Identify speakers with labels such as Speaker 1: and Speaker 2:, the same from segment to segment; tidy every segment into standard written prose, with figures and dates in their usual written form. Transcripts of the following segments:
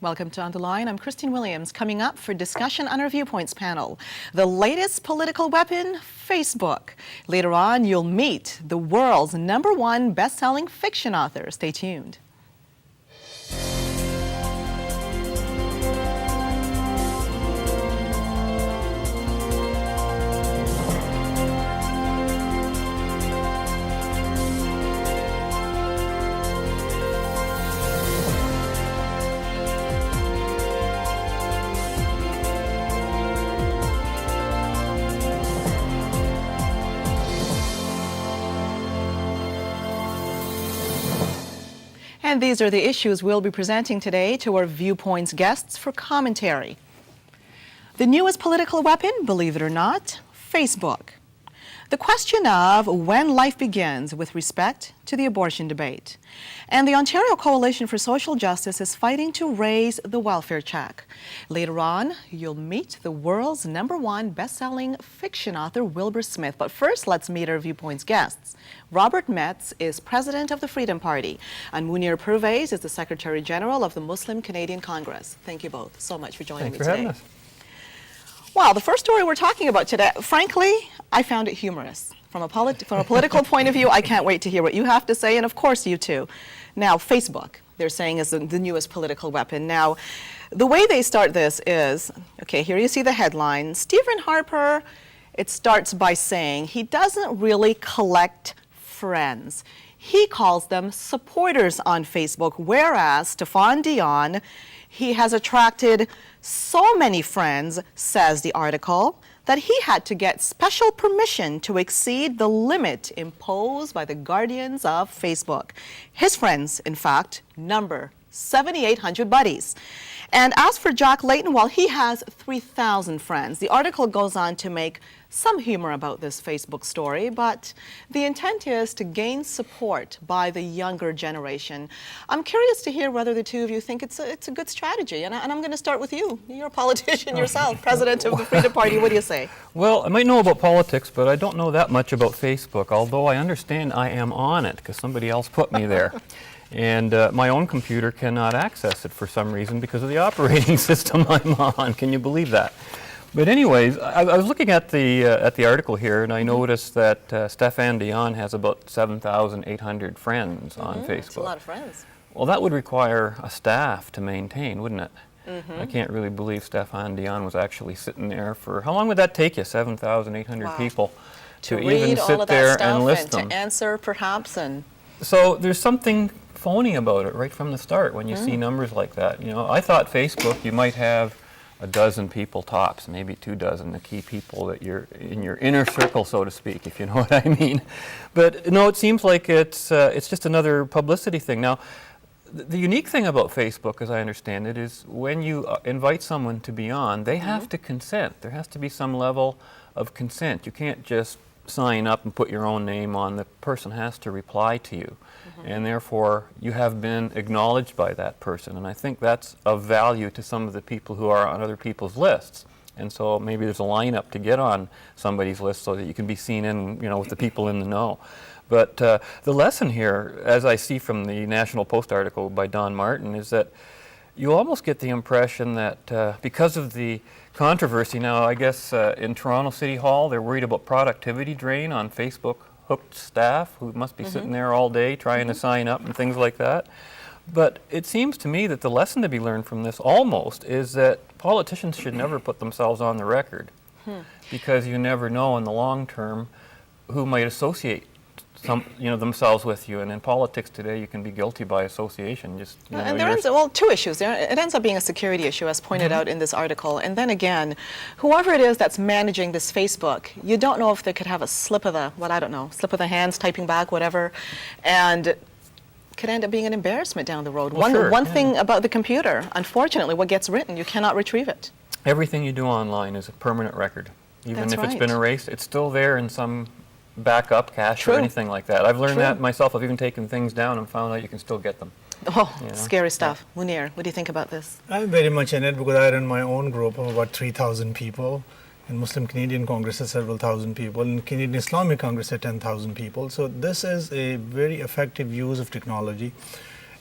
Speaker 1: Welcome to On the Line. I'm Christine Williams. Coming up for discussion on our Viewpoints panel, the latest political weapon, Facebook. Later on, you'll meet the world's #1 best-selling fiction author. Stay tuned. And these are the issues we'll be presenting today to our Viewpoints guests for commentary. The newest political weapon, believe it or not, Facebook. The question of when life begins with respect to the abortion debate. And the Ontario Coalition for Social Justice is fighting to raise the welfare check. Later on, you'll meet the world's #1 best-selling fiction author, Wilbur Smith. But first, let's meet our Viewpoints guests. Robert Metz is president of the Freedom Party, and Munir Pervez is the Secretary General of the Muslim Canadian Congress. Thank you both so much for joining me today.
Speaker 2: Thanks for having us.
Speaker 1: Well, the first story we're talking about today, frankly, I found it humorous. From a political point of view, I can't wait to hear what you have to say, and of course you too. Now, Facebook, they're saying, is the newest political weapon. Now, the way they start this is, okay, here you see the headline. Stephen Harper, it starts by saying he doesn't really collect friends. He calls them supporters on Facebook, whereas Stephane Dion, he has attracted so many friends, says the article, that he had to get special permission to exceed the limit imposed by the guardians of Facebook. His friends, in fact, number 7,800 buddies. And as for Jack Layton, well, he has 3,000 friends. The article goes on to make some humor about this Facebook story, but the intent is to gain support by the younger generation. I'm curious to hear whether the two of you think it's a good strategy. And I'm going to start with you. You're a politician yourself, president of the Freedom Party. What do you say?
Speaker 2: Well, I might know about politics, but I don't know that much about Facebook, although I understand I am on it because somebody else put me there. And my own computer cannot access it for some reason because of the operating system I'm on. Can you believe that? But anyways, I was looking at the article here, and I noticed that Stephane Dion has about 7,800 friends on Facebook.
Speaker 1: That's a lot of friends.
Speaker 2: Well, that would require a staff to maintain, wouldn't it? I can't really believe Stephane Dion was actually sitting there for, how long would that take you, 7,800 people to even sit there and list them?
Speaker 1: To answer, perhaps, and...
Speaker 2: So there's something phony about it right from the start when you see numbers like that. You know, I thought Facebook, you might have a dozen people tops, maybe 2 dozen, the key people that you're in your inner circle, so to speak, if you know what I mean. But no, it seems like it's just another publicity thing. Now, the unique thing about Facebook, as I understand it, is when you invite someone to be on, they have to consent. There has to be some level of consent. You can't just sign up and put your own name on. The person has to reply to you. And therefore, you have been acknowledged by that person. And I think that's of value to some of the people who are on other people's lists. And so maybe there's a lineup to get on somebody's list so that you can be seen in, you know, with the people in the know. But the lesson here, as I see from the National Post article by Don Martin, is that you almost get the impression that because of the controversy now, I guess in Toronto City Hall, they're worried about productivity drain on Facebook hooked staff who must be sitting there all day trying to sign up and things like that. But it seems to me that the lesson to be learned from this almost is that politicians should never put themselves on the record because you never know in the long term who might associate themselves with you. And in politics today, you can be guilty by association.
Speaker 1: And there ends, two issues. It ends up being a security issue, as pointed out in this article. And then again, whoever it is that's managing this Facebook, you don't know if they could have a slip of the hands, typing back, whatever, and could end up being an embarrassment down the road. One thing about the computer, unfortunately, what gets written, you cannot retrieve it.
Speaker 2: Everything you do online is a permanent record. Even if it's been erased, it's still there in some backup cache or anything like that. I've learned that myself. I've even taken things down and found out you can still get them.
Speaker 1: Oh, scary stuff. Munir, what do you think about this?
Speaker 3: I'm very much in it because I run my own group of about 3,000 people. In Muslim Canadian Congress, is several thousand people. In Canadian Islamic Congress, 10,000 people. So this is a very effective use of technology.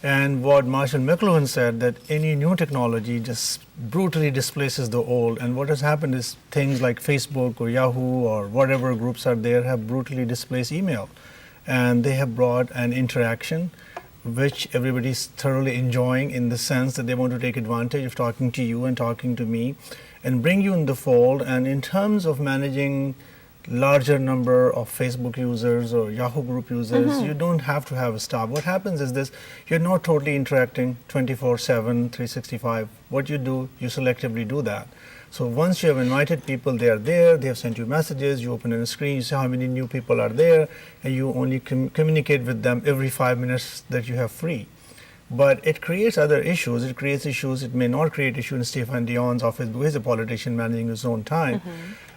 Speaker 3: And what Marshall McLuhan said, that any new technology just brutally displaces the old. And what has happened is things like Facebook or Yahoo or whatever groups are there have brutally displaced email. And they have brought an interaction which everybody's thoroughly enjoying, in the sense that they want to take advantage of talking to you and talking to me and bring you in the fold. And in terms of managing larger number of Facebook users or Yahoo group users, you don't have to have a staff. What happens is this: you're not totally interacting 24/7, 365. What you do, you selectively do that. So once you have invited people, they are there, they have sent you messages, you open a screen, you see how many new people are there, and you only communicate with them every 5 minutes that you have free. But it creates other issues. It creates issues. It may not create issues in Stephen Dion's office because he's a politician managing his own time.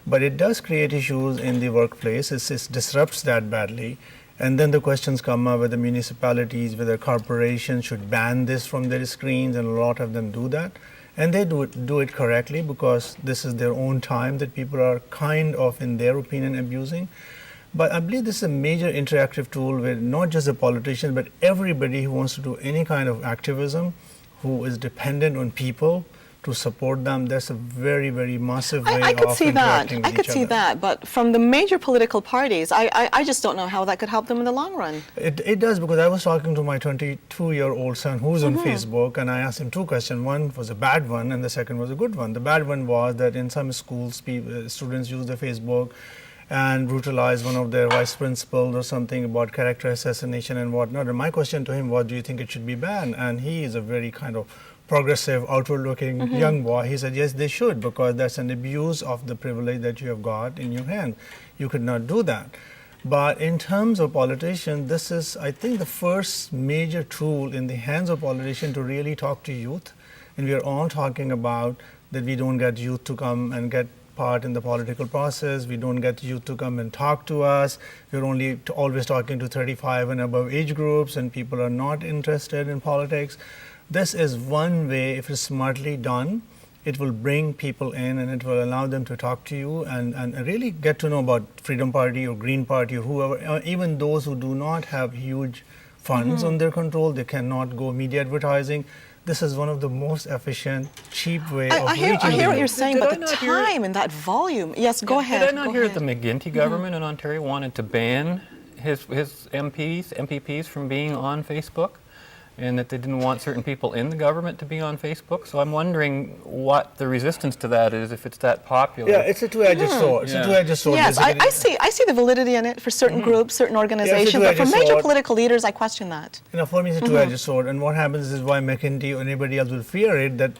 Speaker 3: But it does create issues in the workplace. It disrupts that badly. And then the questions come up whether municipalities, whether corporations should ban this from their screens, and a lot of them do that. And they do it correctly, because this is their own time that people are kind of, in their opinion, abusing. But I believe this is a major interactive tool where not just the politicians, but everybody who wants to do any kind of activism, who is dependent on people to support them, that's a very, very massive way
Speaker 1: I could
Speaker 3: of
Speaker 1: see that.
Speaker 3: interacting with
Speaker 1: I could
Speaker 3: each
Speaker 1: see
Speaker 3: other.
Speaker 1: that. But from the major political parties, I just don't know how that could help them in the long run.
Speaker 3: It does, because I was talking to my 22-year-old son who's on Facebook, and I asked him two questions. One was a bad one, and the second was a good one. The bad one was that in some schools, students use the Facebook and brutalize one of their vice principals or something about character assassination and whatnot. And my question to him was, do you think it should be banned? And he is a very kind of progressive, outward-looking young boy. He said, yes, they should, because that's an abuse of the privilege that you have got in your hand. You could not do that. But in terms of politicians, this is, I think, the first major tool in the hands of politicians to really talk to youth. And we are all talking about that we don't get youth to come and get part in the political process. We don't get youth to come and talk to us. We're only always talking to 35 and above age groups, and people are not interested in politics. This is one way, if it's smartly done, it will bring people in, and it will allow them to talk to you and really get to know about Freedom Party or Green Party or whoever. Even those who do not have huge funds on their control, they cannot go media advertising. This is one of the most efficient, cheap way of reaching
Speaker 1: I hear what you're
Speaker 3: people.
Speaker 1: saying,
Speaker 2: Did
Speaker 1: but
Speaker 2: I
Speaker 1: the
Speaker 2: not hear-
Speaker 1: time and that volume. Yes, go ahead.
Speaker 2: Did I not
Speaker 1: go
Speaker 2: hear
Speaker 1: ahead.
Speaker 2: that the McGuinty government in Ontario wanted to ban his MPPs from being on Facebook, and that they didn't want certain people in the government to be on Facebook? So I'm wondering what the resistance to that is, if it's that popular.
Speaker 3: Yeah, it's a two-edged sword. It's
Speaker 2: Yeah.
Speaker 3: a two-edged sword.
Speaker 1: Yes,
Speaker 3: basically.
Speaker 1: I see the validity in it for certain groups, certain organizations, but for
Speaker 3: two-edged
Speaker 1: major
Speaker 3: sword.
Speaker 1: political leaders, I question that.
Speaker 3: You know, for me, it's a two-edged sword. And what happens is why McKinsey or anybody else will fear it, that,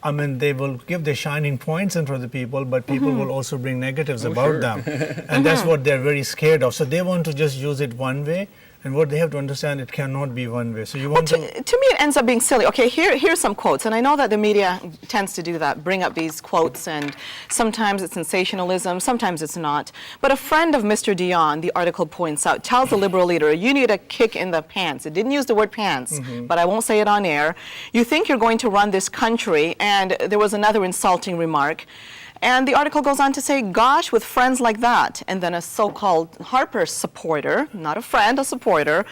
Speaker 3: I mean, they will give their shining points in front of the people, but people will also bring negatives about
Speaker 2: sure.
Speaker 3: them. And that's what they're very scared of. So they want to just use it one way. And what they have to understand, it cannot be one way. So you want
Speaker 1: To me, it ends up being silly. Okay, here's some quotes, and I know that the media tends to do that, bring up these quotes, and sometimes it's sensationalism, sometimes it's not. But a friend of Mr. Dion, the article points out, tells the Liberal leader, you need a kick in the pants. It didn't use the word pants, but I won't say it on air. You think you're going to run this country, and there was another insulting remark. And the article goes on to say, gosh, with friends like that. And then a so-called Harper supporter, not a friend, a supporter,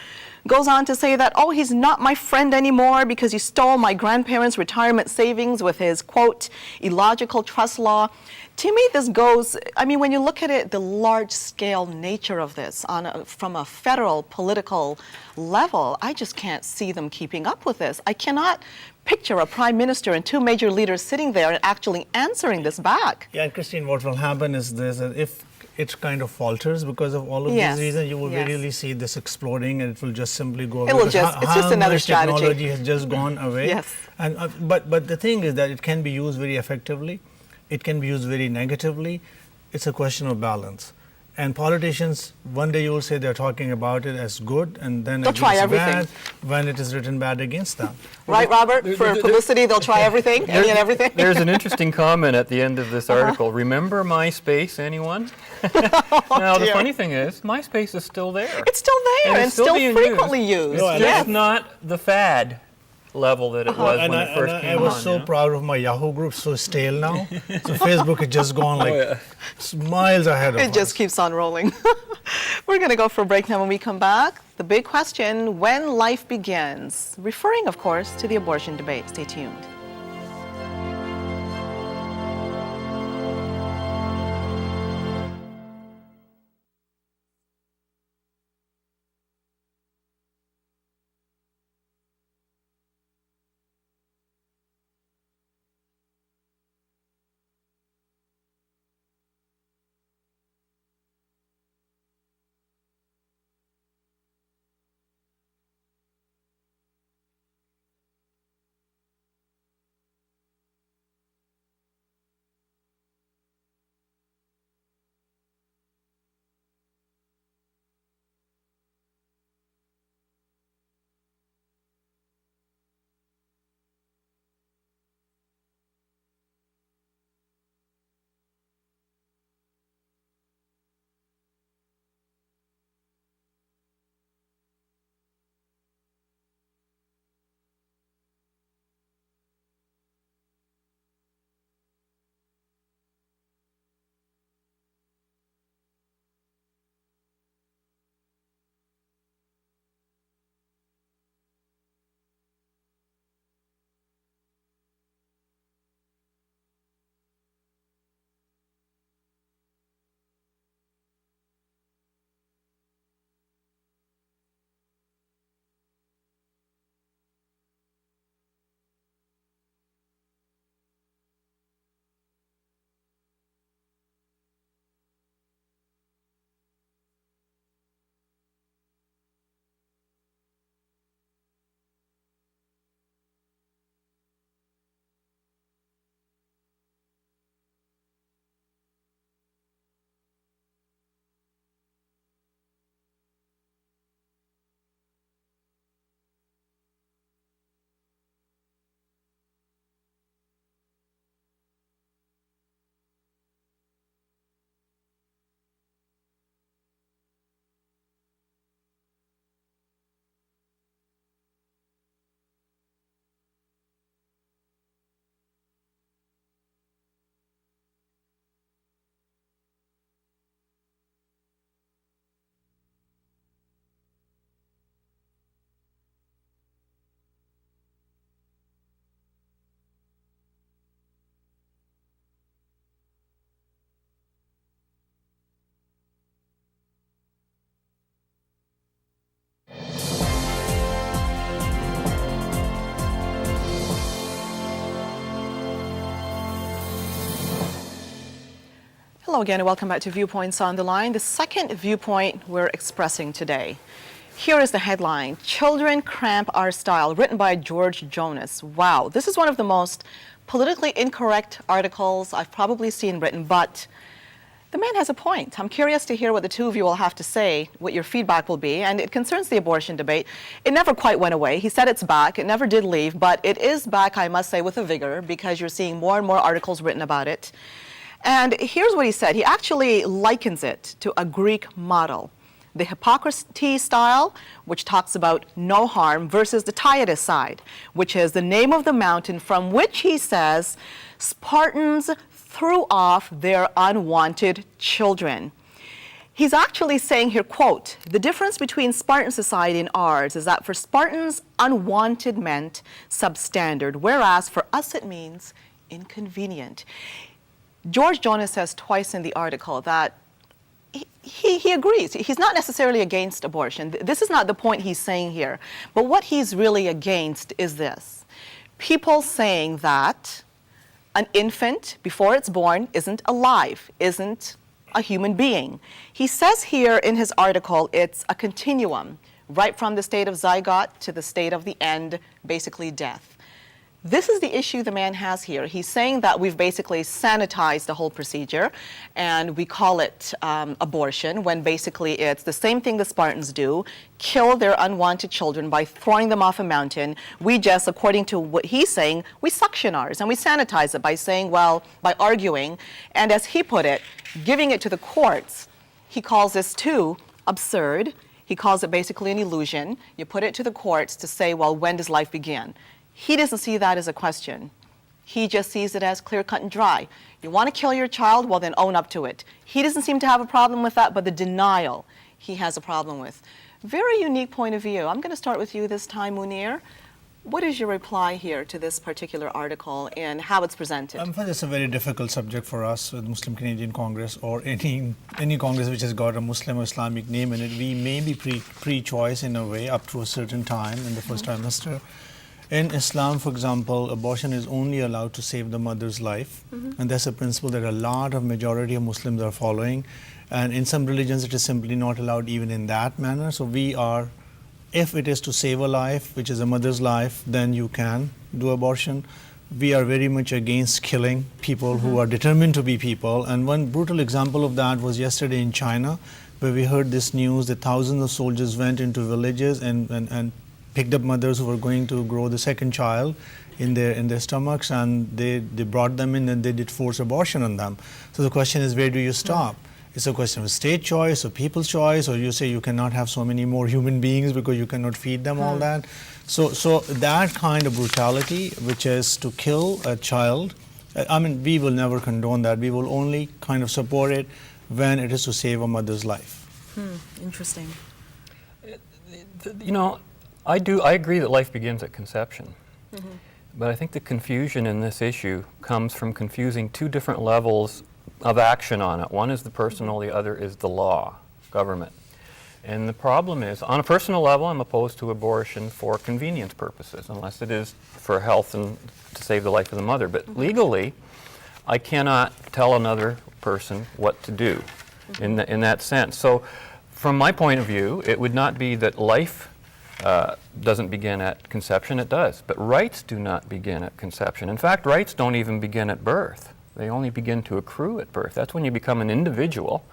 Speaker 1: goes on to say that, oh, he's not my friend anymore because he stole my grandparents' retirement savings with his, quote, illogical trust law. To me, this goes, I mean, when you look at it, the large-scale nature of this from a federal political level, I just can't see them keeping up with this. I cannot picture a prime minister and two major leaders sitting there and actually answering this back.
Speaker 3: Yeah, and Christine, what will happen is this, that if it kind of falters because of all of
Speaker 1: Yes,
Speaker 3: these reasons, you will
Speaker 1: yes.
Speaker 3: really see this exploding, and it will just simply go away.
Speaker 1: It will
Speaker 3: Because
Speaker 1: just- it's just
Speaker 3: how
Speaker 1: another
Speaker 3: much
Speaker 1: strategy.
Speaker 3: Technology has just gone away.
Speaker 1: Yes.
Speaker 3: And but the thing is that it can be used very effectively. It can be used very negatively. It's a question of balance. And politicians, one day you will say they're talking about it as good, and then
Speaker 1: They'll
Speaker 3: against
Speaker 1: try everything.
Speaker 3: bad when it is written bad against them.
Speaker 1: Right, Robert? For publicity, they'll try everything, any and everything.
Speaker 2: There's an interesting comment at the end of this article. Remember MySpace, anyone? Now, the
Speaker 1: dear.
Speaker 2: funny thing is, MySpace is still there.
Speaker 1: It's still there and
Speaker 2: it's
Speaker 1: still
Speaker 2: being
Speaker 1: frequently used.
Speaker 2: It's
Speaker 3: No, and
Speaker 2: just
Speaker 1: Yes.
Speaker 2: not the fad level that it was
Speaker 3: And
Speaker 2: when it first
Speaker 3: I
Speaker 2: came
Speaker 3: was
Speaker 2: on.
Speaker 3: so
Speaker 2: you know?
Speaker 3: proud of my Yahoo group, so stale now. So Facebook has just gone like
Speaker 2: yeah.
Speaker 3: miles ahead of
Speaker 1: It
Speaker 3: us.
Speaker 1: just keeps on rolling. We're going to go for a break now. When we come back, the big question, when life begins, referring, of course, to the abortion debate. Stay tuned. Hello again and welcome back to Viewpoints on the Line, the second viewpoint we're expressing today. Here is the headline, Children Cramp Our Style, written by George Jonas. Wow, this is one of the most politically incorrect articles I've probably seen written, but the man has a point. I'm curious to hear what the two of you will have to say, what your feedback will be, and it concerns the abortion debate. It never quite went away. He said it's back. It never did leave, but it is back, I must say, with a vigor, because you're seeing more and more articles written about it. And here's what he said. He actually likens it to a Greek model. The Hippocrates style, which talks about no harm, versus the Tietus side, which is the name of the mountain from which he says Spartans threw off their unwanted children. He's actually saying here, quote, the difference between Spartan society and ours is that for Spartans, unwanted meant substandard, whereas for us it means inconvenient. George Jonas says twice in the article that he agrees. He's not necessarily against abortion. This is not the point he's saying here. But what he's really against is this. People saying that an infant, before it's born, isn't alive, isn't a human being. He says here in his article it's a continuum, right from the state of zygote to the state of the end, basically death. This is the issue the man has here. He's saying that we've basically sanitized the whole procedure and we call it abortion, when basically it's the same thing the Spartans do, kill their unwanted children by throwing them off a mountain. We just, according to what he's saying, we suction ours and we sanitize it by saying, well, by arguing, and as he put it, giving it to the courts. He calls this too absurd. He calls it basically an illusion. You put it to the courts to say, well, when does life begin? He doesn't see that as a question. He just sees it as clear cut and dry. You want to kill your child? Well, then own up to it. He doesn't seem to have a problem with that, but the denial. he has a problem with. Very unique point of view. I'm going to start with you this time, Munir. What is your reply here to this particular article and how it's presented?
Speaker 3: I find it's a very difficult subject for us, the Muslim Canadian Congress, or any Congress which has got a Muslim or Islamic name in it. We may be pre-choice in a way up to a certain time in the first trimester. In Islam, for example, abortion is only allowed to save the mother's life, and that's a principle that a lot of majority of Muslims are following. And in some religions, it is simply not allowed even in that manner. So we are, if it is to save a life, which is a mother's life, then you can do abortion. We are very much against killing people who are determined to be people. And one brutal example of that was yesterday in China, where we heard this news that thousands of soldiers went into villages and picked up mothers who were going to grow the second child in their stomachs, and they brought them in and they did forced abortion on them. So the question is, where do you stop? It's a question of state choice or people's choice, or you say you cannot have so many more human beings because you cannot feed them all that. So that kind of brutality, which is to kill a child, I mean, we will never condone that. We will only kind of support it when it is to save a mother's life.
Speaker 1: Interesting.
Speaker 2: You know, I agree that life begins at conception. But I think the confusion in this issue comes from confusing two different levels of action on it. One is the personal, the other is the law, government. And the problem is, on a personal level, I'm opposed to abortion for convenience purposes, unless it is for health and to save the life of the mother. But legally, I cannot tell another person what to do in that sense. So from my point of view, it would not be that life doesn't begin at conception. It does. But rights do not begin at conception. In fact, rights don't even begin at birth. They only begin to accrue at birth. That's when you become an individual,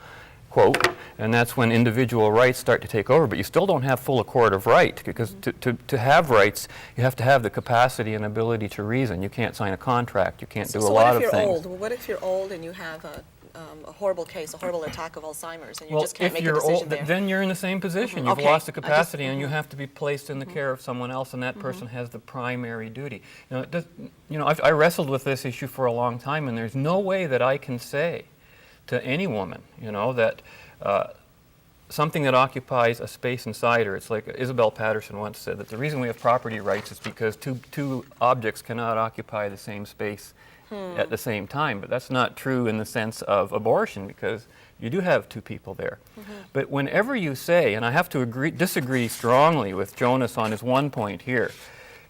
Speaker 2: quote, and that's when individual rights start to take over. But you still don't have full accord of right, because to have rights, you have to have the capacity and ability to reason. You can't sign a contract. You can't do a lot of things.
Speaker 1: So what if you're old? Well, what if you're old and you have a horrible case, a horrible attack of Alzheimer's, and you just can't make a decision there?
Speaker 2: Then you're in the same position. You've lost the capacity, and you have to be placed in the care of someone else, and that person has the primary duty. I wrestled with this issue for a long time, and there's no way that I can say to any woman, that something that occupies a space inside her. It's like Isabel Patterson once said that the reason we have property rights is because two objects cannot occupy the same space at the same time. But that's not true in the sense of abortion, because you do have two people there. But whenever you say, and I have to disagree strongly with Jonas on his one point here,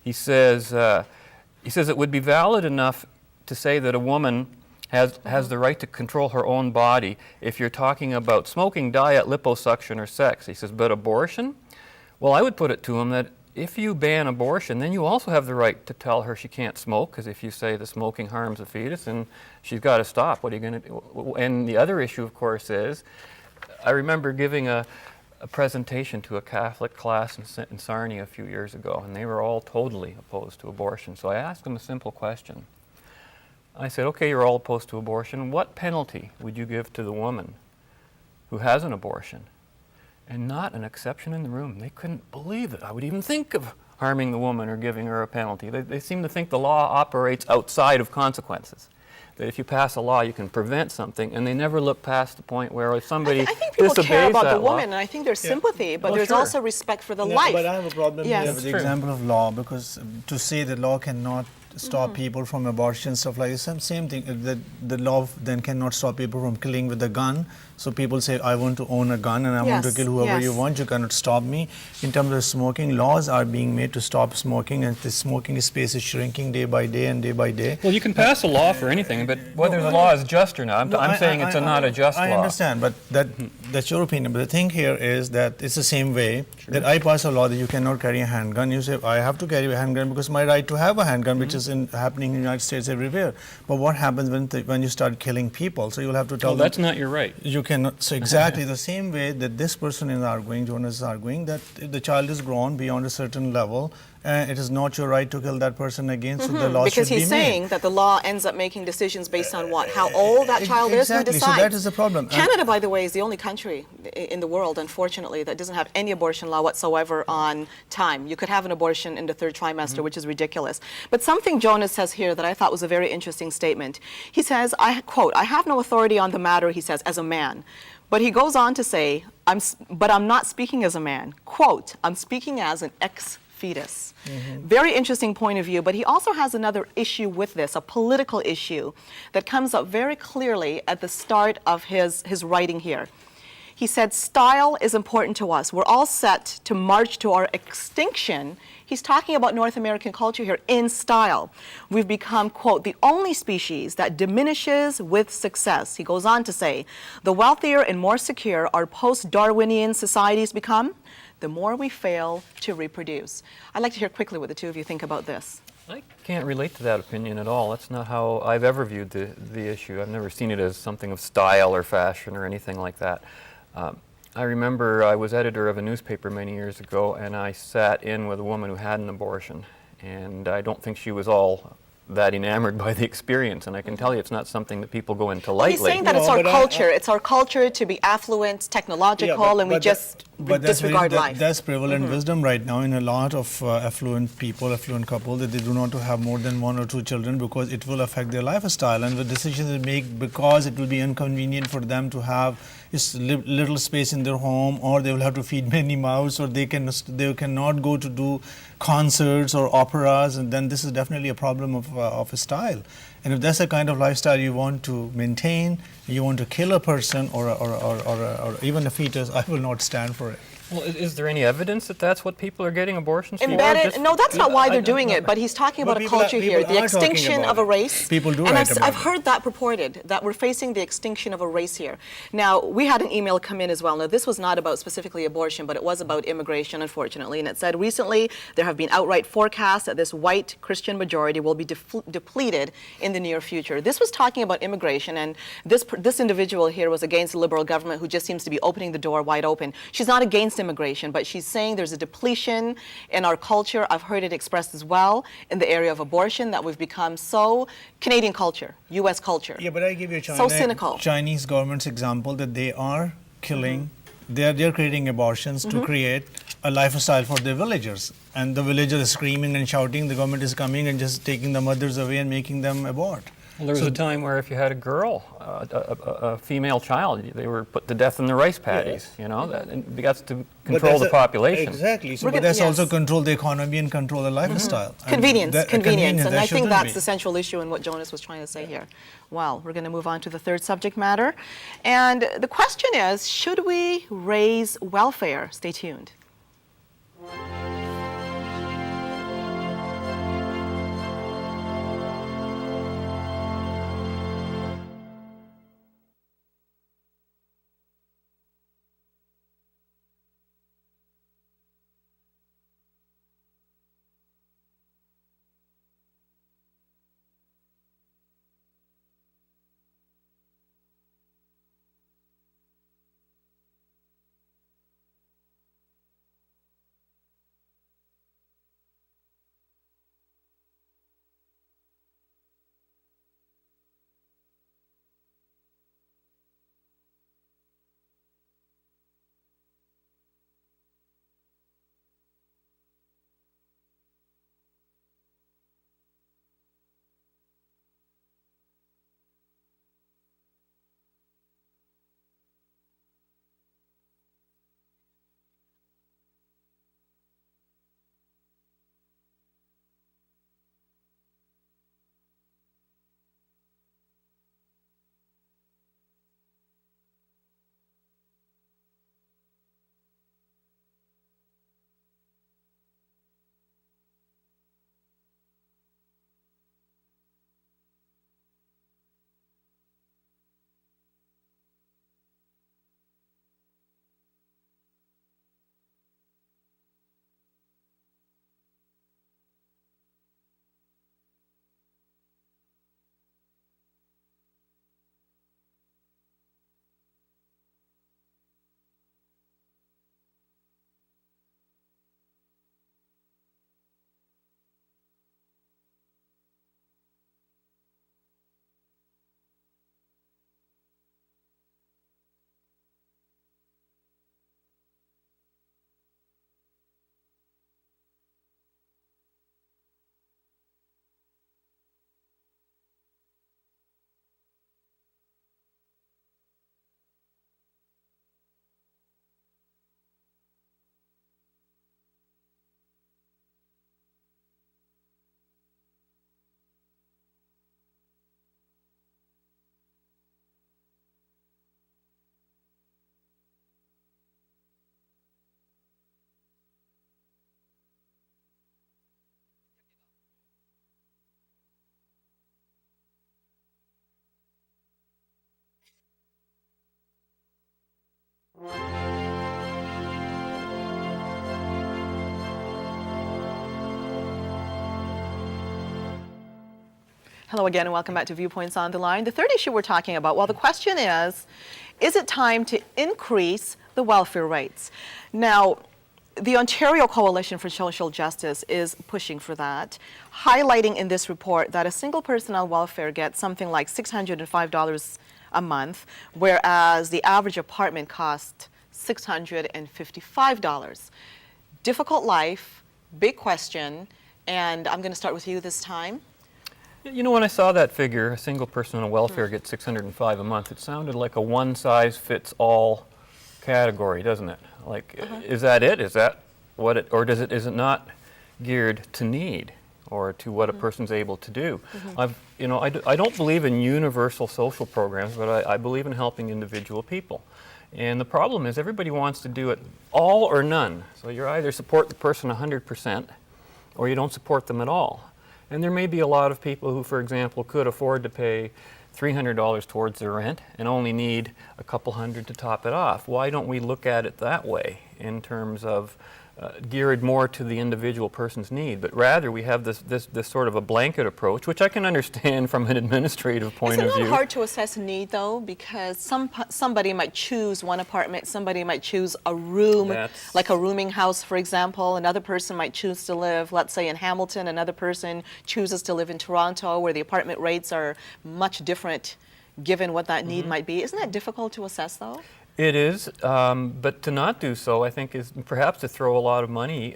Speaker 2: he says it would be valid enough to say that a woman has the right to control her own body if you're talking about smoking, diet, liposuction, or sex. He says, but abortion? Well, I would put it to him that if you ban abortion, then you also have the right to tell her she can't smoke, because if you say the smoking harms a fetus, then she's got to stop. What are you going to do? And the other issue, of course, is I remember giving a presentation to a Catholic class in Sarnia a few years ago, and they were all totally opposed to abortion. So I asked them a simple question. I said, okay, you're all opposed to abortion. What penalty would you give to the woman who has an abortion? And not an exception in the room. They couldn't believe that I would even think of harming the woman or giving her a penalty. They seem to think the law operates outside of consequences. That if you pass a law, you can prevent something, and they never look past the point where if somebody
Speaker 1: I think people care about the woman, and I think there's sympathy, but there's
Speaker 2: sure.
Speaker 1: also respect for the life.
Speaker 3: But I have a problem here with the
Speaker 2: true.
Speaker 3: example of law, because to say that law cannot stop people from abortion, stuff like this, same thing, that the law then cannot stop people from killing with a gun. So people say, I want to own a gun and I want to kill whoever you want, you cannot stop me. In terms of smoking, laws are being made to stop smoking, and the smoking space is shrinking day by day and day by day.
Speaker 2: Well, you can pass a law for anything, but whether the law is just or not, I'm saying it's not a just law.
Speaker 3: I understand, but that's your opinion. But the thing here is that it's the same way that I pass a law that you cannot carry a handgun. You say, I have to carry a handgun because my right to have a handgun, which is happening in the United States everywhere. But what happens when you start killing people? So you'll have to tell them.
Speaker 2: That's not your right.
Speaker 3: You cannot. So exactly the same way that this person is arguing, Jonas is arguing, that if the child is grown beyond a certain level, it is not your right to kill that person again, so the law
Speaker 1: Because
Speaker 3: should be
Speaker 1: he's
Speaker 3: made.
Speaker 1: saying that the law ends up making decisions based on what? How old that child is? Who
Speaker 3: Exactly, so
Speaker 1: decides?
Speaker 3: that is the problem.
Speaker 1: Canada, by the way, is the only country in the world, unfortunately, that doesn't have any abortion law whatsoever on time. You could have an abortion in the third trimester, which is ridiculous. But something Jonas says here that I thought was a very interesting statement. He says, I quote, "I have no authority on the matter," he says, "as a man." But he goes on to say, but I'm not speaking as a man. Quote, "I'm speaking as an ex-fetus." Very interesting point of view, but he also has another issue with this, a political issue that comes up very clearly at the start of his writing here. He said, "Style is important to us. We're all set to march to our extinction." He's talking about North American culture here in style. "We've become," quote, "the only species that diminishes with success." He goes on to say, "The wealthier and more secure our post-Darwinian societies become, the more we fail to reproduce." I'd like to hear quickly what the two of you think about this.
Speaker 2: I can't relate to that opinion at all. That's not how I've ever viewed the issue. I've never seen it as something of style or fashion or anything like that. I remember I was editor of a newspaper many years ago, and I sat in with a woman who had an abortion, and I don't think she was all that enamored by the experience, and I can tell you it's not something that people go into lightly.
Speaker 1: He's saying that it's
Speaker 3: No,
Speaker 1: our
Speaker 3: but
Speaker 1: culture. It's our culture to be affluent, technological, and we just disregard life.
Speaker 3: That's prevalent wisdom right now in a lot of affluent people, affluent couples, that they do not to have more than 1 or 2 children because it will affect their lifestyle, and the decisions they make because it will be inconvenient for them to have little space in their home, or they will have to feed many mouths, or they cannot go to do concerts or operas, and then this is definitely a problem of a style. And if that's the kind of lifestyle you want to maintain, you want to kill a person or even a fetus, I will not stand for it.
Speaker 2: Well, is there any evidence that that's what people are getting abortions for?
Speaker 1: Embedded? No, that's not why they're doing
Speaker 3: no.
Speaker 1: it, but he's talking about
Speaker 3: Well,
Speaker 1: a culture here,
Speaker 3: people
Speaker 1: the
Speaker 3: are talking
Speaker 1: extinction
Speaker 3: about
Speaker 1: of a
Speaker 3: it.
Speaker 1: race.
Speaker 3: People do
Speaker 1: and
Speaker 3: write about
Speaker 1: I've
Speaker 3: it.
Speaker 1: heard that purported, that we're facing the extinction of a race here. Now, we had an email come in as well. Now, this was not about specifically abortion, but it was about immigration, unfortunately, and it said, recently, there have been outright forecasts that this white Christian majority will be depleted in the near future. This was talking about immigration, and this individual here was against the Liberal government who just seems to be opening the door wide open. She's not against immigration, but she's saying there's a depletion in our culture. I've heard it expressed as well in the area of abortion, that we've become so Canadian culture, U.S. culture.
Speaker 3: Yeah, but I give you
Speaker 1: So cynical.
Speaker 3: Chinese government's example that they are killing, they're creating abortions to create a lifestyle for their villagers. And the villagers are screaming and shouting, the government is coming and just taking the mothers away and making them abort.
Speaker 2: Well, there was a time where if you had a girl, a female child, they were put to death in the rice paddies, you know, and that's to control the population.
Speaker 3: Exactly. So,
Speaker 1: We're
Speaker 3: but
Speaker 1: gonna-
Speaker 3: that's
Speaker 1: yes.
Speaker 3: also control the economy and control the lifestyle. And
Speaker 1: Convenience,
Speaker 3: that-
Speaker 1: convenience, and
Speaker 3: that
Speaker 1: I think
Speaker 3: shouldn't
Speaker 1: that's
Speaker 3: be.
Speaker 1: the central issue in what Jonas was trying to say here. Well, we're going to move on to the third subject matter. And the question is, should we raise welfare? Stay tuned. Hello again and welcome back to Viewpoints on the Line. The third issue we're talking about, well, the question is it time to increase the welfare rates? Now, the Ontario Coalition for Social Justice is pushing for that, highlighting in this report that a single person on welfare gets something like $605 a month, whereas the average apartment costs $655. Difficult life, big question, and I'm going to start with you this time.
Speaker 2: You know, when I saw that figure, a single person on welfare gets $605 a month, it sounded like a one-size-fits-all category, doesn't it? Like, is that it? Is that what it, or is it not geared to need or to what a person's able to do? I don't believe in universal social programs, but I believe in helping individual people. And the problem is everybody wants to do it all or none. So you either support the person 100% or you don't support them at all. And there may be a lot of people who, for example, could afford to pay $300 towards their rent and only need a couple hundred to top it off. Why don't we look at it that way in terms of geared more to the individual person's need, but rather we have this sort of a blanket approach, which I can understand from an administrative point of view.
Speaker 1: Isn't it hard to assess need, though, because somebody might choose one apartment, somebody might choose a room, like a rooming house, for example. Another person might choose to live, let's say, in Hamilton. Another person chooses to live in Toronto, where the apartment rates are much different, given what that need might be. Isn't that difficult to assess, though?
Speaker 2: It is, but to not do so, I think, is perhaps to throw a lot of money,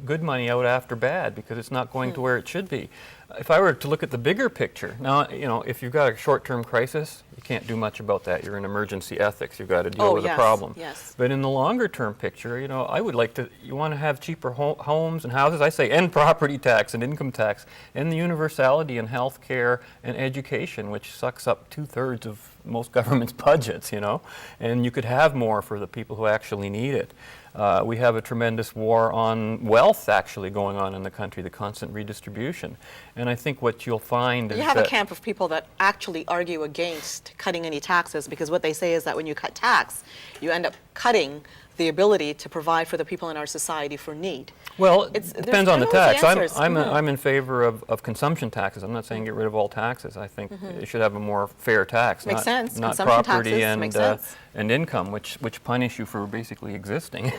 Speaker 2: good money, out after bad, because it's not going to where it should be. If I were to look at the bigger picture, now, you know, if you've got a short-term crisis, you can't do much about that. You're in emergency ethics. You've got to deal with the problem.
Speaker 1: Yes.
Speaker 2: But in the longer-term picture, you know, I would like to, you want to have cheaper homes and houses, I say, and property tax and income tax, and the universality in health care and education, which sucks up 2/3 of most government's budgets, you know, and you could have more for the people who actually need it. We have a tremendous war on wealth actually going on in the country, the constant redistribution. And I think what you'll find is
Speaker 1: you have a camp of people that actually argue against cutting any taxes, because what they say is that when you cut tax, you end up cutting the ability to provide for the people in our society for need.
Speaker 2: Well, it depends on the tax. I'm in favor of consumption taxes. I'm not saying get rid of all taxes. I think it should have a more fair tax,
Speaker 1: Makes sense.
Speaker 2: not
Speaker 1: Consumption
Speaker 2: property
Speaker 1: taxes
Speaker 2: and income, which punish you for basically existing.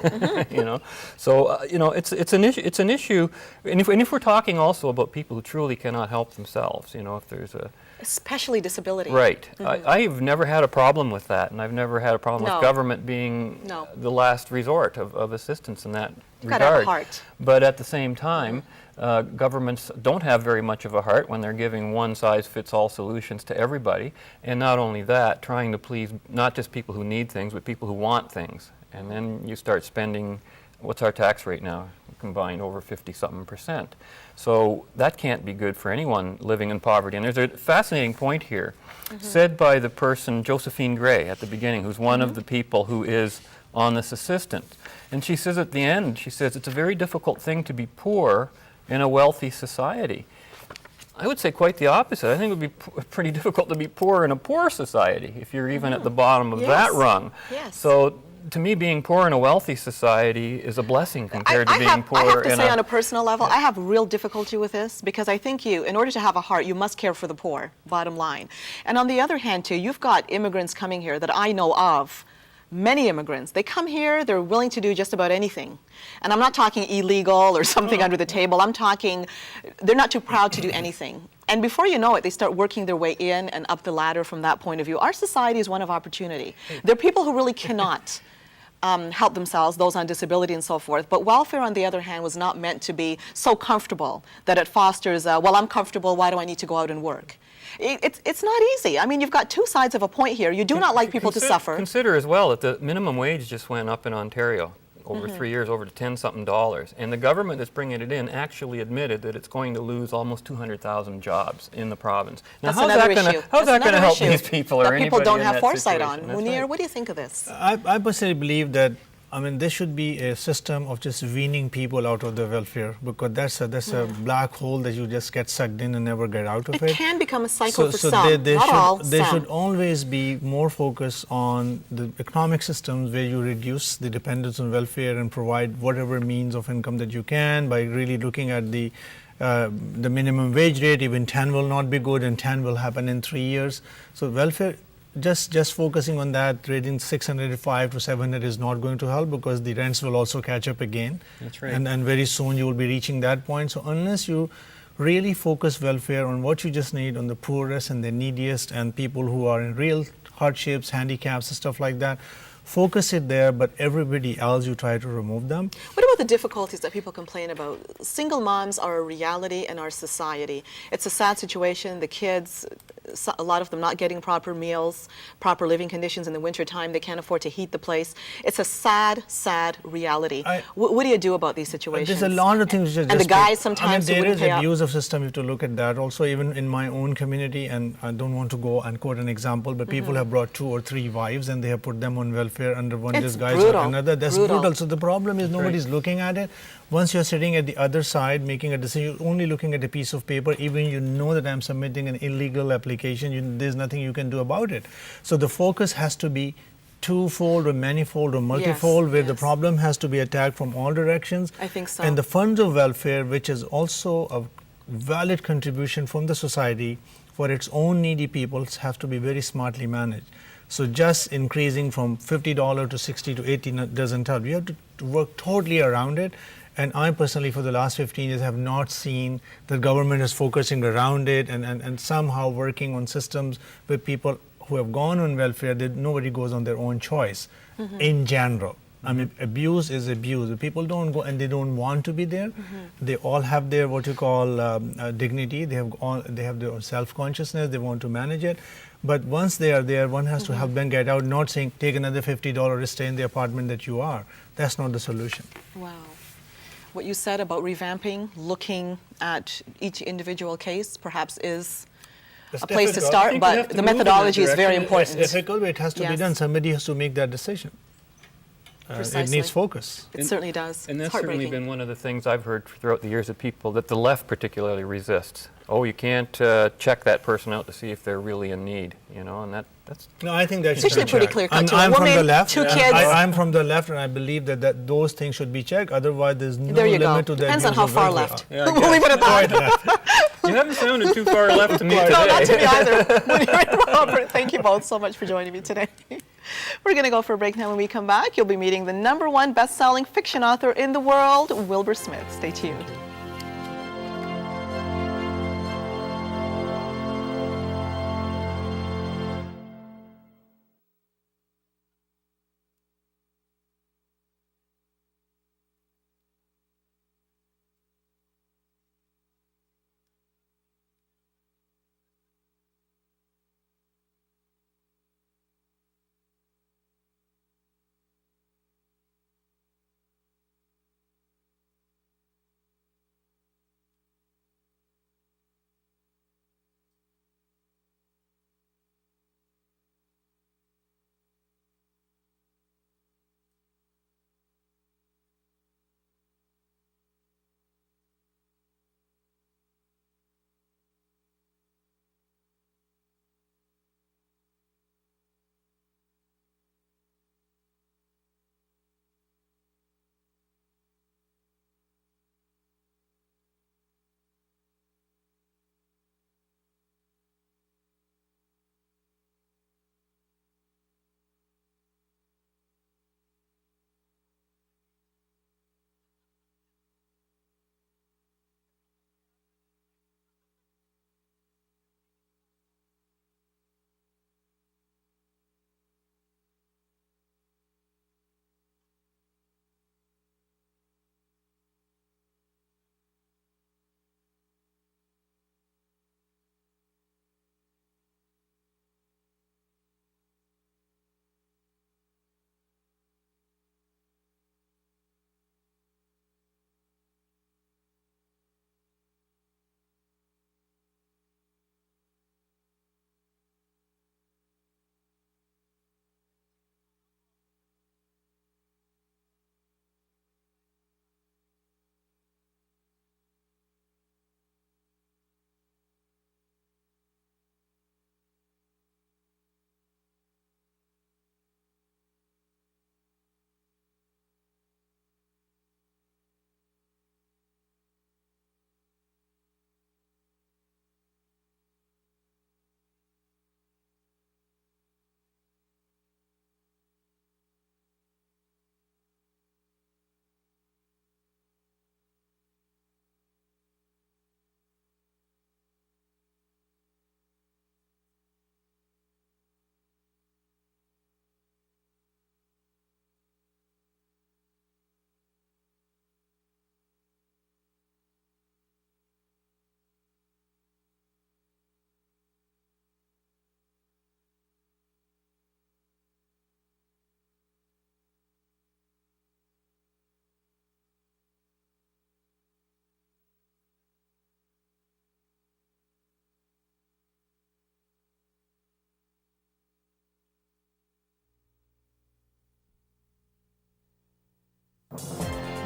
Speaker 2: You know, so you know, it's an issue. It's an issue, and if we're talking also about people who truly cannot help themselves, you know, if there's a
Speaker 1: especially disability.
Speaker 2: Right. I've never had a problem with that, and I've never had a problem with government being the last resort of assistance in that regard.
Speaker 1: Gotta have a heart.
Speaker 2: But at the same time, governments don't have very much of a heart when they're giving one-size-fits-all solutions to everybody, and not only that, trying to please not just people who need things, but people who want things. And then you start spending, what's our tax rate now? Combined over 50-something%. So that can't be good for anyone living in poverty. And there's a fascinating point here, said by the person, Josephine Gray, at the beginning, who's one of the people who is on this assistance. And she says at the end, she says, it's a very difficult thing to be poor in a wealthy society. I would say quite the opposite. I think it would be pretty difficult to be poor in a poor society if you're even at the bottom of that rung.
Speaker 1: Yes.
Speaker 2: So to me, being poor in a wealthy society is a blessing compared to being poor in a...
Speaker 1: I have to say, on a personal level, I have real difficulty with this, because I think in order to have a heart, you must care for the poor, bottom line. And on the other hand, too, you've got immigrants coming here that I know of, many immigrants. They come here, they're willing to do just about anything. And I'm not talking illegal or something under the table. I'm talking, they're not too proud to do anything. And before you know it, they start working their way in and up the ladder from that point of view. Our society is one of opportunity. There are people who really cannot help themselves, those on disability and so forth. But welfare, on the other hand, was not meant to be so comfortable that it fosters, well, I'm comfortable, why do I need to go out and work? It's not easy. I mean, you've got two sides of a point here. You do not like people to suffer.
Speaker 2: Consider as well that the minimum wage just went up in Ontario over 3 years, over to $10-something. And the government that's bringing it in actually admitted that it's going to lose almost 200,000 jobs in the province. Now,
Speaker 1: how's that going to
Speaker 2: help these people or
Speaker 1: that
Speaker 2: anybody
Speaker 1: people don't
Speaker 2: in
Speaker 1: have
Speaker 2: that
Speaker 1: foresight
Speaker 2: situation?
Speaker 1: on? Munir, what do you think of this?
Speaker 3: I personally believe that, I mean, there should be a system of just weaning people out of the welfare, because that's a black hole that you just get sucked in and never get out of it.
Speaker 1: It can become a cycle for some,
Speaker 3: there should always be more focus on the economic systems where you reduce the dependence on welfare and provide whatever means of income that you can by really looking at the the minimum wage rate, even 10 will not be good, and 10 will happen in 3 years. So welfare, just focusing on that, rating 605 to 700 is not going to help, because the rents will also catch up again.
Speaker 2: That's right.
Speaker 3: And very soon you will be reaching that point. So unless you really focus welfare on what you just need, on the poorest and the neediest and people who are in real hardships, handicaps, and stuff like that, focus it there, but everybody else you try to remove them.
Speaker 1: What about the difficulties that people complain about? Single moms are a reality in our society. It's a sad situation. The kids, a lot of them not getting proper meals, proper living conditions in the wintertime. They can't afford to heat the place. It's a sad, sad reality. What do you do about these situations?
Speaker 3: There's a lot of things which are
Speaker 1: And the
Speaker 3: just
Speaker 1: guys sometimes who
Speaker 3: there
Speaker 1: wouldn't
Speaker 3: is
Speaker 1: pay up.
Speaker 3: abuse of system. You have to look at that. Also, even in my own community, and I don't want to go and quote an example, but people have brought 2 or 3 wives and they have put them on welfare under one
Speaker 1: It's
Speaker 3: disguise
Speaker 1: brutal.
Speaker 3: or another. That's
Speaker 1: Brutal.
Speaker 3: brutal. So the problem is nobody's looking at it. Once you're sitting at the other side making a decision, you're only looking at a piece of paper. Even you know that I'm submitting an illegal application, there's nothing you can do about it. So the focus has to be twofold or manifold or multifold, where the
Speaker 1: yes.
Speaker 3: problem has to be attacked from all directions.
Speaker 1: I think so.
Speaker 3: And the funds of welfare, which is also a valid contribution from the society for its own needy peoples, have to be very smartly managed. So just increasing from $50 to 60 to 80 doesn't help. You have to work totally around it. And I personally, for the last 15 years, have not seen the government is focusing around it and somehow working on systems where people who have gone on welfare, nobody goes on their own choice in general. I mean, abuse is abuse. People don't go and they don't want to be there. They all have their what you call dignity. They have their self-consciousness. They want to manage it. But once they are there, one has to help them get out, not saying take another $50, stay in the apartment that you are. That's not the solution.
Speaker 1: Wow. What you said about revamping, looking at each individual case, perhaps is a place to
Speaker 3: difficult.
Speaker 1: start,
Speaker 2: think we have
Speaker 1: but
Speaker 2: to
Speaker 1: the
Speaker 2: move in that
Speaker 1: methodology is very
Speaker 2: direction.
Speaker 1: important.
Speaker 3: It's difficult, but it has to be
Speaker 1: Yes.
Speaker 3: done. Somebody has to make that decision. It
Speaker 1: Precisely.
Speaker 3: needs focus.
Speaker 1: It certainly does.
Speaker 2: And
Speaker 1: It's
Speaker 2: that's certainly
Speaker 1: heartbreaking.
Speaker 2: been one of the things I've heard throughout the years of people that the left particularly resists. Oh, you can't check that person out to see if they're really in need, you know, and that's
Speaker 3: No, I think that's
Speaker 1: It's usually pretty
Speaker 3: checked.
Speaker 1: clear-cut.
Speaker 3: I'm
Speaker 1: To a
Speaker 3: from the
Speaker 1: woman,
Speaker 3: left.
Speaker 1: 2
Speaker 3: and
Speaker 1: kids.
Speaker 3: I'm from the left, and I believe that those things should be checked. Otherwise, there's no
Speaker 1: There you go.
Speaker 3: limit to the
Speaker 1: Depends on
Speaker 3: abuse
Speaker 1: how
Speaker 3: of
Speaker 1: far
Speaker 3: welfare.
Speaker 1: left.
Speaker 2: Yeah, I
Speaker 1: We'll leave it at that.
Speaker 2: you haven't sounded too far left to me today.
Speaker 1: No, not to me either. Mounir and Robert, thank you both so much for joining me today. We're going to go for a break now. When we come back, you'll be meeting the #1 best-selling fiction author in the world, Wilbur Smith. Stay tuned.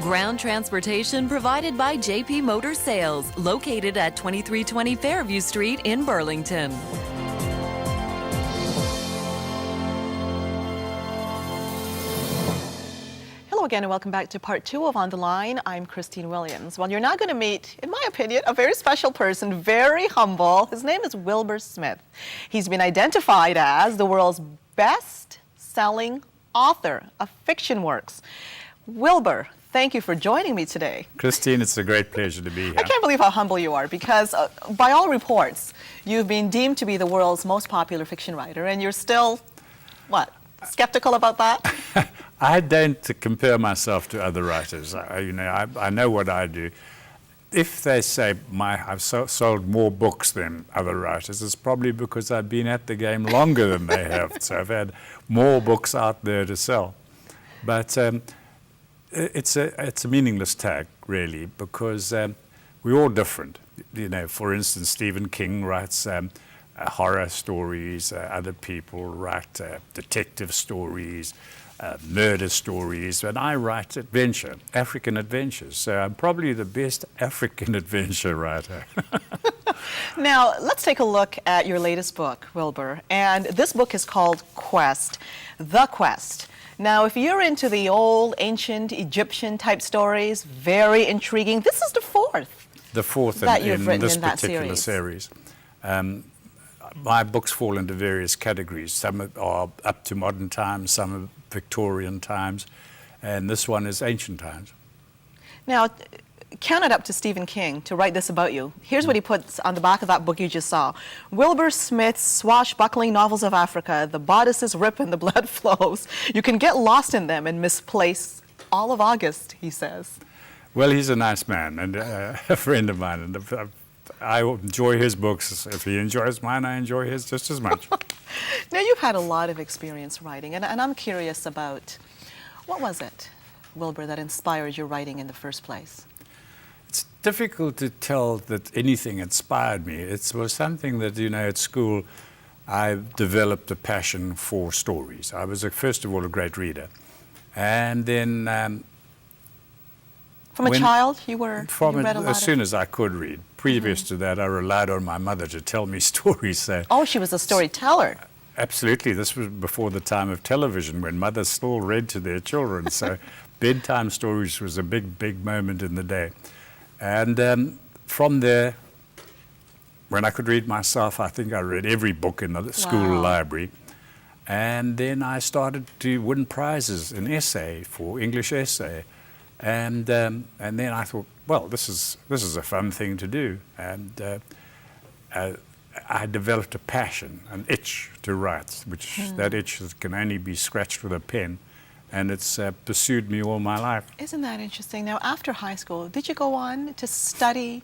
Speaker 4: Ground transportation provided by JP Motor Sales, located at 2320 Fairview Street in Burlington.
Speaker 1: Hello again and welcome back to part 2 of On the Line. I'm Christine Williams. Well, you're now going to meet, in my opinion, a very special person, very humble. His name is Wilbur Smith. He's been identified as the world's best-selling author of fiction works. Wilbur, thank you for joining me today.
Speaker 5: Christine, it's a great pleasure to be here.
Speaker 1: I can't believe how humble you are because, by all reports, you've been deemed to be the world's most popular fiction writer, and you're still, what, skeptical about that?
Speaker 5: I don't compare myself to other writers. I know what I do. If they say I've sold more books than other writers, it's probably because I've been at the game longer than they have. So I've had more books out there to sell. But it's a meaningless tag, really, because we're all different. For instance, Stephen King writes horror stories. Other people write detective stories. Murder stories, and I write adventure, African adventures. So I'm probably the best African adventure writer.
Speaker 1: Now, let's take a look at your latest book, Wilbur. And this book is called Quest, The Quest. Now, if you're into the old, ancient Egyptian type stories, very intriguing. This is the fourth.
Speaker 5: The fourth
Speaker 1: that
Speaker 5: in
Speaker 1: you've written
Speaker 5: this
Speaker 1: in that
Speaker 5: particular series. My books fall into various categories. Some are up to modern times, some are Victorian times, and this one is ancient times.
Speaker 1: Now, count it up to Stephen King to write this about you. Here's what he puts on the back of that book you just saw. Wilbur Smith's swashbuckling novels of Africa. The bodices rip and the blood flows. You can get lost in them and misplace all of August, he says.
Speaker 5: Well, he's a nice man and a friend of mine, and I enjoy his books. If he enjoys mine, I enjoy his just as much.
Speaker 1: Now, you've had a lot of experience writing, and I'm curious about, what was it, Wilbur, that inspired your writing in the first place?
Speaker 5: It's difficult to tell that anything inspired me. It was something that, at school, I developed a passion for stories. I was, first of all, a great reader. And then
Speaker 1: from a child, you read a lot
Speaker 5: as soon as I could read. Previous to that, I relied on my mother to tell me stories. So
Speaker 1: oh, she was a storyteller.
Speaker 5: Absolutely. This was before the time of television, when mothers still read to their children. So bedtime stories was a big, big moment in the day. And from there, when I could read myself, I think I read every book in the school library. And then I started to win prizes in essay, for English essay. And then I thought, well, this is a fun thing to do. And I developed a passion, an itch to write, which that itch can only be scratched with a pen. And it's pursued me all my life.
Speaker 1: Isn't that interesting? Now, after high school, did you go on to study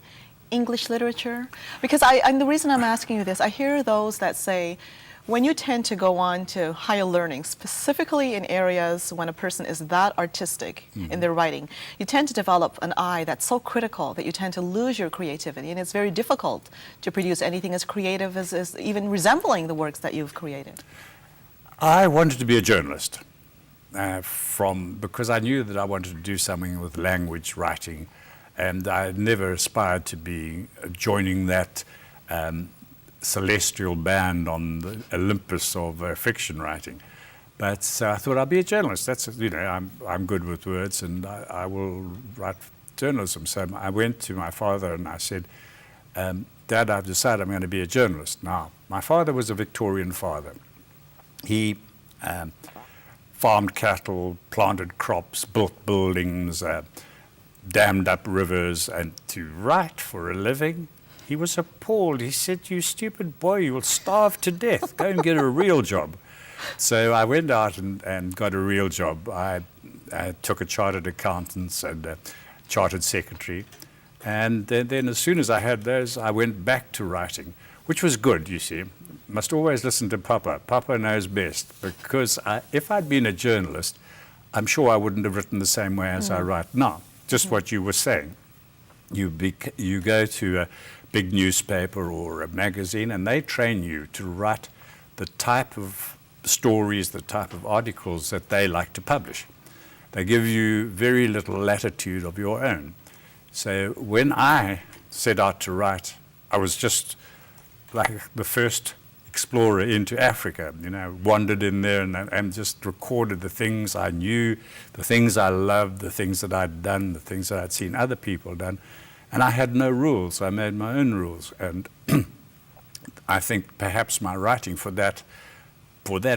Speaker 1: English literature? Because and the reason I'm asking you this, I hear those that say, when you tend to go on to higher learning, specifically in areas when a person is that artistic in their writing, you tend to develop an eye that's so critical that you tend to lose your creativity, and it's very difficult to produce anything as creative as even resembling the works that you've created.
Speaker 5: I wanted to be a journalist because I knew that I wanted to do something with language writing, and I never aspired to be joining that celestial band on the Olympus of fiction writing. But so I thought I'd be a journalist. That's, I'm good with words, and I will write journalism. So I went to my father and I said, Dad, I've decided I'm going to be a journalist. Now, my father was a Victorian father. He farmed cattle, planted crops, built buildings, dammed up rivers, and to write for a living, he was appalled. He said, "You stupid boy, you'll starve to death. Go and get a real job." So I went out and got a real job. I took a chartered accountant and a chartered secretary. And then as soon as I had those, I went back to writing, which was good, you see. Must always listen to Papa. Papa knows best, because if I'd been a journalist, I'm sure I wouldn't have written the same way as I write now. Just what you were saying. You go to a big newspaper or a magazine, and they train you to write the type of stories, the type of articles that they like to publish. They give you very little latitude of your own. So when I set out to write, I was just like the first explorer into Africa, wandered in there and just recorded the things I knew, the things I loved, the things that I'd done, the things that I'd seen other people done. And I had no rules. I made my own rules. And I think perhaps my writing for that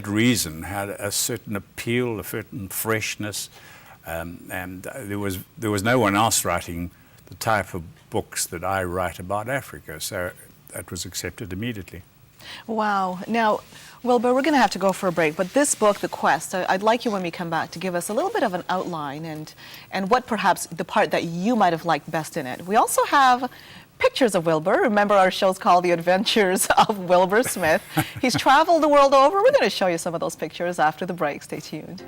Speaker 5: reason had a certain appeal, a certain freshness. And there was no one else writing the type of books that I write about Africa. So that was accepted immediately.
Speaker 1: Wow. Now, Wilbur, we're going to have to go for a break, but this book, The Quest, I'd like you when we come back to give us a little bit of an outline and what perhaps the part that you might have liked best in it. We also have pictures of Wilbur. Remember, our show's called The Adventures of Wilbur Smith. He's traveled the world over. We're going to show you some of those pictures after the break. Stay tuned.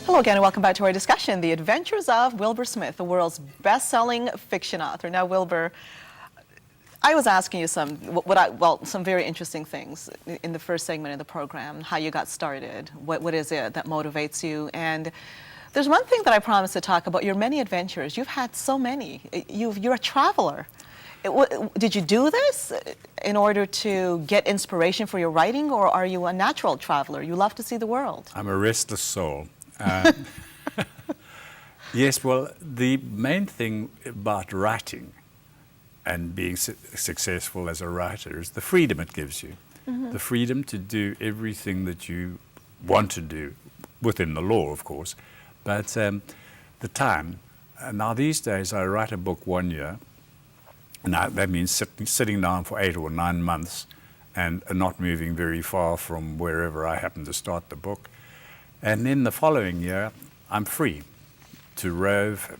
Speaker 1: Hello again and welcome back to our discussion, The Adventures of Wilbur Smith, the world's best-selling fiction author. Now, Wilbur, I was asking you some very interesting things in the first segment of the program, how you got started, what is it that motivates you, and there's one thing that I promised to talk about, your many adventures. You've had so many. You're a traveler. Did you do this in order to get inspiration for your writing, or are you a natural traveler? You love to see the world.
Speaker 5: I'm a restless soul. Yes, well, the main thing about writing and being successful as a writer is the freedom it gives you. Mm-hmm. The freedom to do everything that you want to do, within the law, of course, but the time. Now, these days, I write a book 1 year, and that means sitting down for 8 or 9 months and not moving very far from wherever I happen to start the book. And then the following year, I'm free. to rove,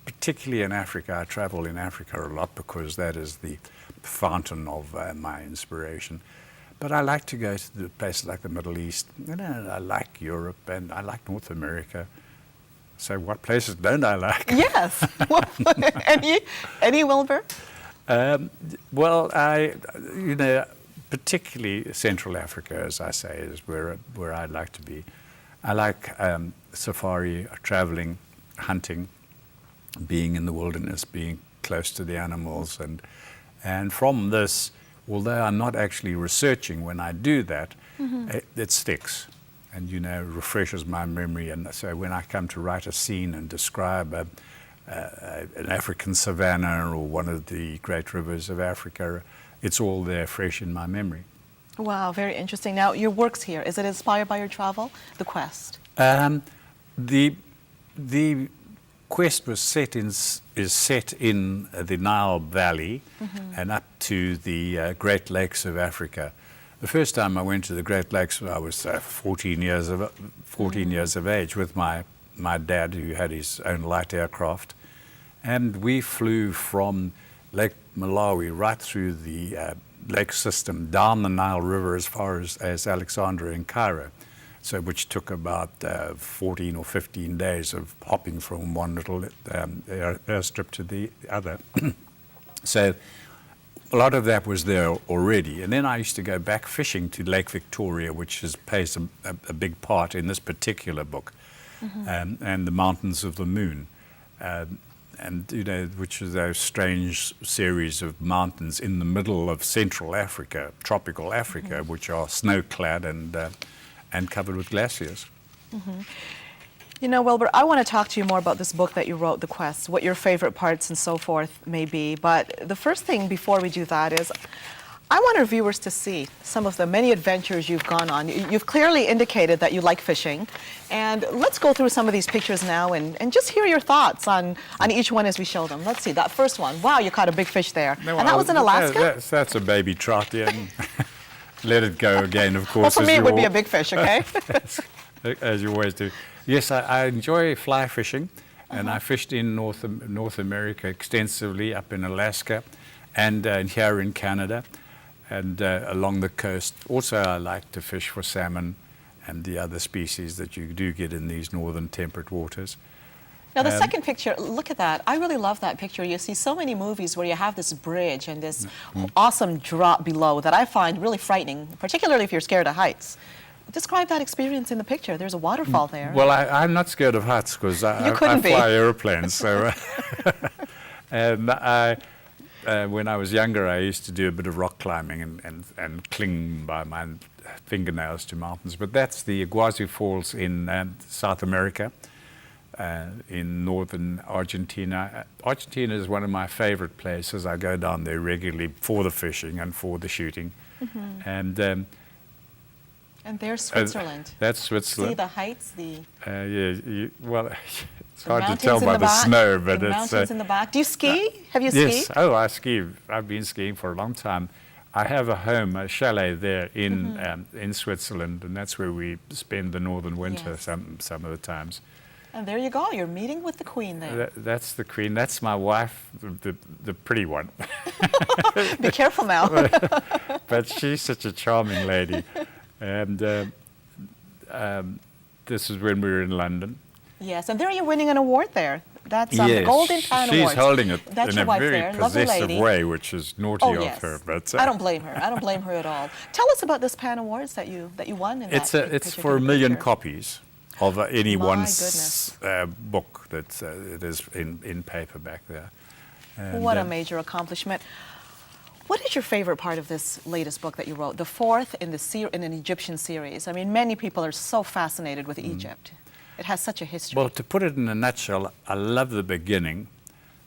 Speaker 5: particularly in Africa. I travel in Africa a lot because that is the fountain of my inspiration. But I like to go to the places like the Middle East. You know, I like Europe and I like North America. So what places don't I like?
Speaker 1: Yes. Well, any Wilbur?
Speaker 5: Well, you know, particularly Central Africa, as I say, is where I'd like to be. I like safari, traveling, hunting, being in the wilderness, being close to the animals, and from this, although I'm not actually researching, when I do that, it sticks, and you know, refreshes my memory. And so when I come to write a scene and describe an African savanna or one of the great rivers of Africa, it's all there, fresh in my memory.
Speaker 1: Wow, very interesting. Now, your works here, is it inspired by your travel, The Quest?
Speaker 5: The Quest is set in the Nile Valley and up to the Great Lakes of Africa. The first time I went to the Great Lakes, I was 14 years of age with my dad, who had his own light aircraft, and we flew from Lake Malawi right through the lake system down the Nile River as far as Alexandria and Cairo. So which took about 14 or 15 days of hopping from one little airstrip to the other. So a lot of that was there already. And then I used to go back fishing to Lake Victoria, which plays a big part in this particular book, and the Mountains of the Moon. And, you know, which is those strange series of mountains in the middle of Central Africa, tropical Africa, which are snow-clad and covered with glaciers.
Speaker 1: You know, Wilbur, I want to talk to you more about this book that you wrote, The Quest, what your favorite parts and so forth may be. But the first thing before we do that is, I want our viewers to see some of the many adventures you've gone on. You've clearly indicated that you like fishing. And let's go through some of these pictures now and just hear your thoughts on each one as we show them. Let's see, that first one. Wow, you caught a big fish there.
Speaker 5: No,
Speaker 1: and that was in Alaska?
Speaker 5: That's a baby trout, yeah. Let it go again, of course.
Speaker 1: Well, for me, it would be a big fish, okay?
Speaker 5: As you always do. Yes, I enjoy fly fishing, and I fished in North America extensively, up in Alaska, and here in Canada, and along the coast. Also, I like to fish for salmon and the other species that you do get in these northern temperate waters.
Speaker 1: Now, the second picture, look at that. I really love that picture. You see so many movies where you have this bridge and this awesome drop below that I find really frightening, particularly if you're scared of heights. Describe that experience in the picture. There's a waterfall there.
Speaker 5: Well, I'm not scared of heights because I fly airplanes. So, and when I was younger, I used to do a bit of rock climbing and cling by my fingernails to mountains. But that's the Iguazu Falls in South America, in northern Argentina. Argentina is one of my favorite places. I go down there regularly for the fishing and for the shooting.
Speaker 1: And there's Switzerland.
Speaker 5: That's Switzerland.
Speaker 1: See the heights, the
Speaker 5: well, it's hard to tell by the snow, but
Speaker 1: the
Speaker 5: it's
Speaker 1: mountains in the back. Do you ski? Have you
Speaker 5: yes.
Speaker 1: skied?
Speaker 5: Oh, I ski. I've been skiing for a long time. I have a home, a chalet there in Switzerland, and that's where we spend the northern winter some of the times.
Speaker 1: And there you go. You're meeting with the Queen there.
Speaker 5: That's the Queen. That's my wife, the pretty one.
Speaker 1: Be careful now.
Speaker 5: But she's such a charming lady. And this is when we were in London.
Speaker 1: Yes, and there you're winning an award there. That's the Golden Pan Award.
Speaker 5: She's holding it
Speaker 1: That's
Speaker 5: in
Speaker 1: your
Speaker 5: a
Speaker 1: wife
Speaker 5: very
Speaker 1: there. Lovely
Speaker 5: possessive
Speaker 1: lady.
Speaker 5: way, which is naughty
Speaker 1: Oh,
Speaker 5: of
Speaker 1: yes.
Speaker 5: her. But
Speaker 1: I don't blame her. I don't blame her at all. Tell us about this Pan Awards that you won in
Speaker 5: it's
Speaker 1: that
Speaker 5: it's for 1 million
Speaker 1: picture.
Speaker 5: copies of any
Speaker 1: My
Speaker 5: one's book that it is in paperback there. And,
Speaker 1: what a major accomplishment. What is your favorite part of this latest book that you wrote, the fourth in an Egyptian series? I mean, many people are so fascinated with Egypt. It has such a history.
Speaker 5: Well, to put it in a nutshell, I love the beginning.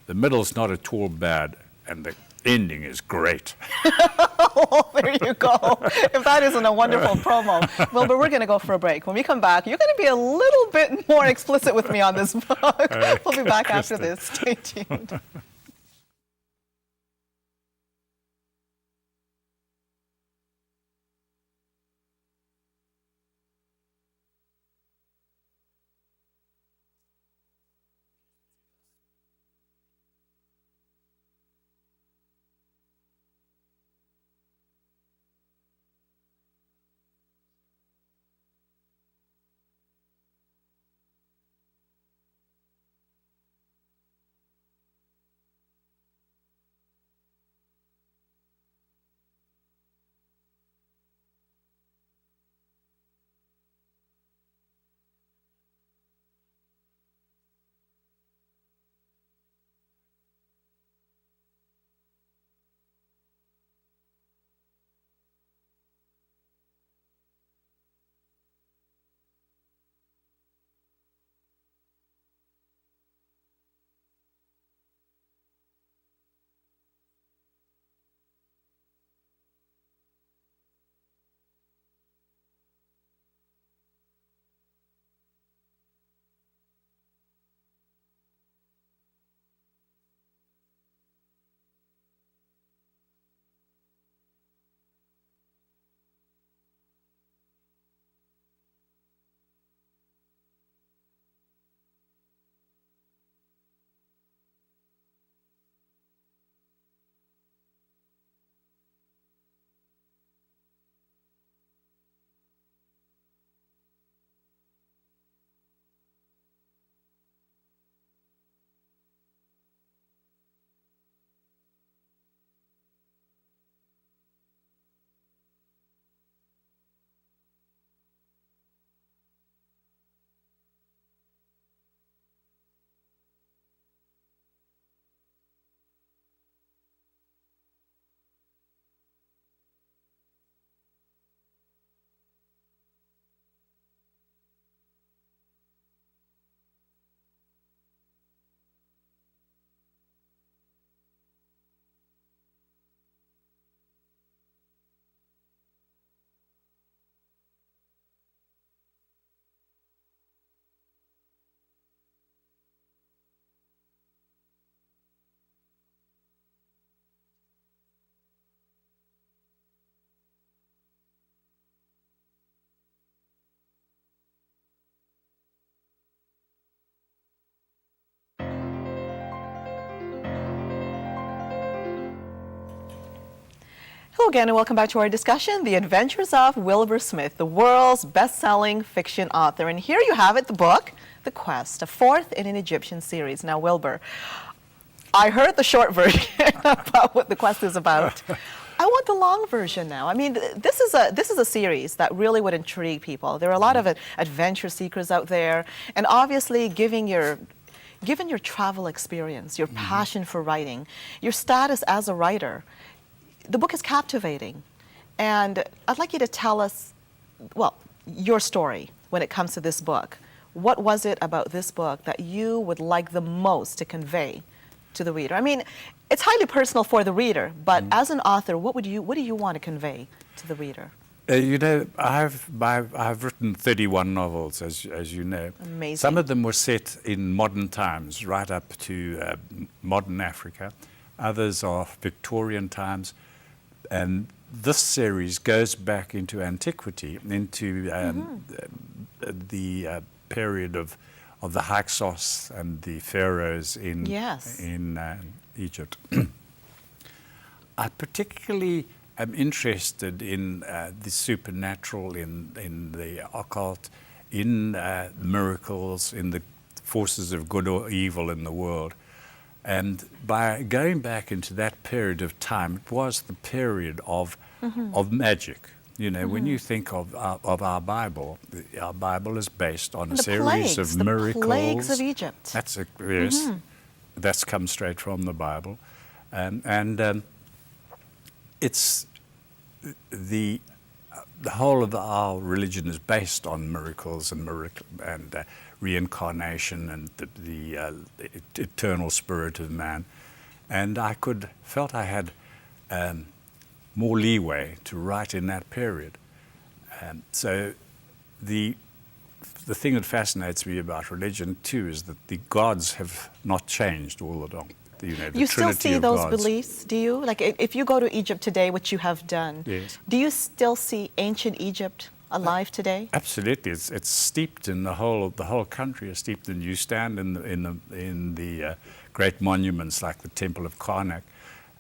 Speaker 5: The middle's not at all bad, and the ending is great.
Speaker 1: Oh, there you go. If that isn't a wonderful promo. Well, but we're going to go for a break. When we come back, you're going to be a little bit more explicit with me on this book. We'll be back after this. Stay tuned. Hello again and welcome back to our discussion, The Adventures of Wilbur Smith, the world's best-selling fiction author. And here you have it, the book, The Quest, a fourth in an Egyptian series. Now, Wilbur, I heard the short version about what The Quest is about. I want the long version now. I mean, this is a series that really would intrigue people. There are a lot of adventure seekers out there, and obviously given your travel experience, your passion for writing, your status as a writer, the book is captivating. And I'd like you to tell us, well, your story when it comes to this book. What was it about this book that you would like the most to convey to the reader? I mean, it's highly personal for the reader, but as an author, what do you want to convey to the reader?
Speaker 5: You know, I've written 31 novels, as you know.
Speaker 1: Amazing.
Speaker 5: Some of them were set in modern times, right up to modern Africa. Others are Victorian times. And this series goes back into antiquity, into the period of the Hyksos and the pharaohs in Egypt. I particularly am interested in the supernatural, in the occult, in miracles, in the forces of good or evil in the world. And by going back into that period of time, it was the period of magic. You know, when you think of our Bible is based on a series of miracles.
Speaker 1: The plagues of Egypt.
Speaker 5: That's yes, that's come straight from the Bible, and it's the whole of our religion is based on miracles and reincarnation and the eternal spirit of man. And I felt I had more leeway to write in that period. So the thing that fascinates me about religion too is that the gods have not changed all along. You know,
Speaker 1: you still see those beliefs, do you? Like if you go to Egypt today, which you have done,
Speaker 5: yes.
Speaker 1: Do you still see ancient Egypt alive today?
Speaker 5: Absolutely, it's steeped in the whole country is steeped in. You stand in the great monuments like the Temple of Karnak,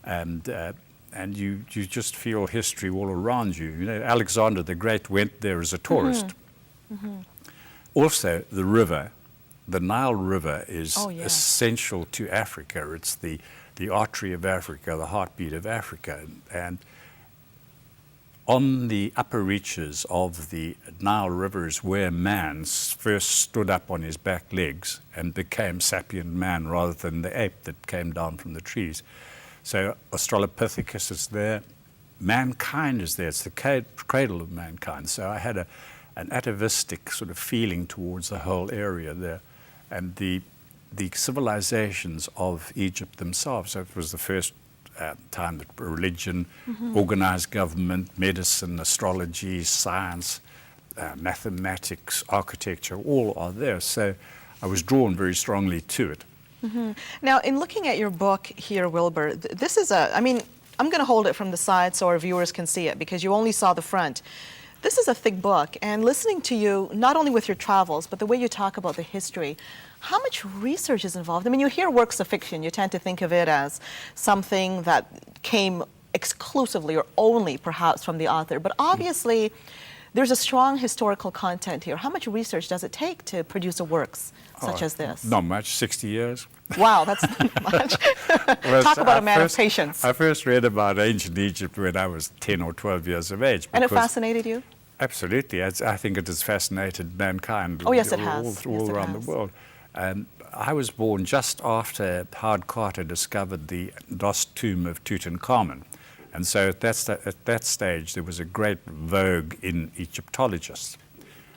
Speaker 5: and you just feel history all around you. You know, Alexander the Great went there as a tourist. Also, the river, the Nile River, is essential to Africa. It's the artery of Africa, the heartbeat of Africa, and on the upper reaches of the Nile River is where man first stood up on his back legs and became sapient man rather than the ape that came down from the trees. So Australopithecus is there, mankind is there, it's the cradle of mankind. So I had an atavistic sort of feeling towards the whole area there. And the civilizations of Egypt themselves, so it was the first time that religion, organized government, medicine, astrology, science, mathematics, architecture, all are there. So I was drawn very strongly to it.
Speaker 1: Now, in looking at your book here, Wilbur, this is I mean, I'm going to hold it from the side so our viewers can see it because you only saw the front. This is a thick book, and listening to you, not only with your travels, but the way you talk about the history, how much research is involved? I mean, you hear works of fiction, you tend to think of it as something that came exclusively or only perhaps from the author, but obviously there's a strong historical content here. How much research does it take to produce a works such as this?
Speaker 5: Not much, 60 years.
Speaker 1: Wow, that's not much. Talk about a man of patience.
Speaker 5: I first read about ancient Egypt when I was 10 or 12 years of age.
Speaker 1: And it fascinated you?
Speaker 5: Absolutely. I think it has fascinated mankind
Speaker 1: oh, yes, it has.
Speaker 5: all around the world. And I was born just after Howard Carter discovered the lost tomb of Tutankhamun. And so at that stage, there was a great vogue in Egyptologists.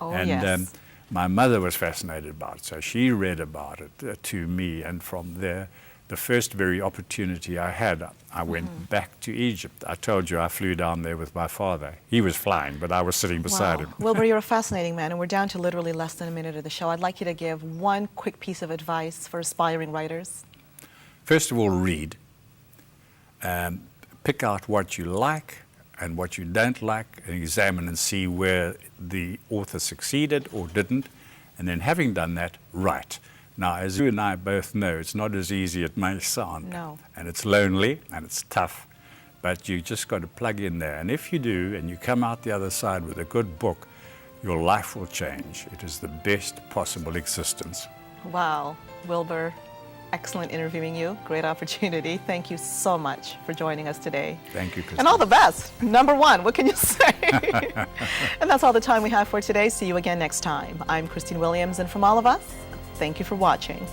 Speaker 1: Oh,
Speaker 5: and,
Speaker 1: yes.
Speaker 5: My mother was fascinated about it, so she read about it to me, and from there, the first very opportunity I had, I went back to Egypt. I told you I flew down there with my father. He was flying, but I was sitting beside him.
Speaker 1: Wilbur, you're a fascinating man, and we're down to literally less than a minute of the show. I'd like you to give one quick piece of advice for aspiring writers.
Speaker 5: First of all, read. Pick out what you like and what you don't like, and examine and see where the author succeeded or didn't, and then having done that, write. Now, as you and I both know, it's not as easy as it may sound.
Speaker 1: No.
Speaker 5: And it's lonely and it's tough, but you just got to plug in there. And if you do, and you come out the other side with a good book, your life will change. It is the best possible existence.
Speaker 1: Wow, Wilbur, excellent interviewing you. Great opportunity. Thank you so much for joining us today.
Speaker 5: Thank you, Christine.
Speaker 1: And all the best. Number one, what can you say? And that's all the time we have for today. See you again next time. I'm Christine Williams, and from all of us, thank you for watching.